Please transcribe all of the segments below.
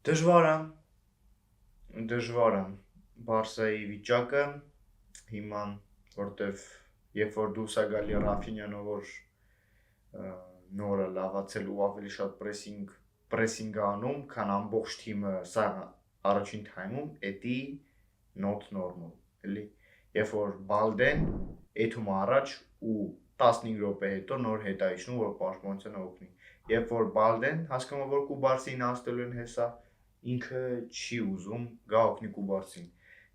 Դժվար է Բարսայի վիճակը հիմա, որտեվ երբ որ դուրս է գալի Ռաֆինյանը, որ նորը լավացել ու ավելի շատ պրեսինգ անում, քան ամբողջ թիմը սա առաջին թայմում, էդի not normal, էլի, երբ որ Բալդեն եթում առաջ ու 15 րոպե հետո նոր հետ է իջնում, որ պաշտպանությանը օգնի, երբ որ Բալդեն հասկանում որ Կուբարսին անցնելու են հեսա, ինքը չի ուզում գա օգնի Կուբարսին։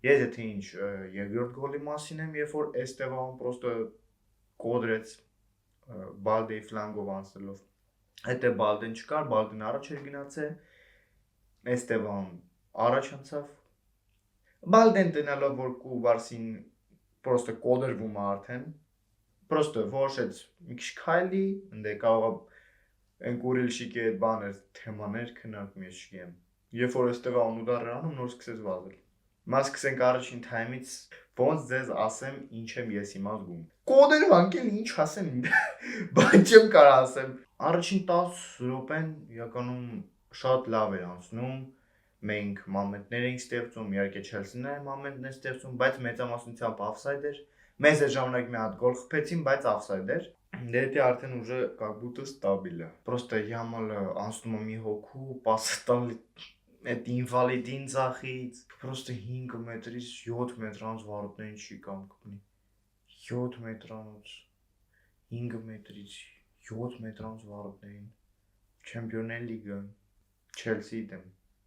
Ես եթե ինչ երկրորդ գոլի մասին եմ, երբ որ Էստևան պրոստը կոդրեց Բալդեի ֆլանգով անցնելով, հետո Բալդեն չկար, Բալդեն առաջ էր գնացել, Էստևան առաջ անցավ, Բալդեն տնելով որ Կուբարսին պրոստը կոդրվում է արդեն, պրոստը որոշեց մի քիչ քայլի, ընդ կարող են կուրիլշիկի այդ բաներ, թեմաներ քննարկում ես չգիտեմ, երբ որ Էստևան ուդար էր անում, նոր սկսեց վազել։ Մաս սկսենք առաջին թայմից, ոնց ձեզ ասեմ, ինչ եմ ես հիմա զգում։ Կոդեր վանկել ինչ ասեմ, բան չեմ կարող ասեմ։ Առաջին 10 րոպեն իրականում շատ լավ էր անցնում, մենք մոմենտներ էինք ստեղծում, իհարկե Չելսին էր մոմենտներ ստեղծում, բայց մեծամասնությամբ օֆսայդ էր։ Մեզ այդ ժամանակ մի հատ գոլ խփեցին, բայց օֆսայդ էր։ Դե արդեն уже как будто стабильно. Просто Ямալը անցնում է մի հոգու, պասը տալի այդ ինվալիդին ցախից, просто 5 մետրից 7 մետրանոց վարորդներին չի կամ կպնի։ 7 մետրանոց 5 մետրից 7 մետրանոց վարորդներին Չեմպիոններ լիգա Չելսիի դեմ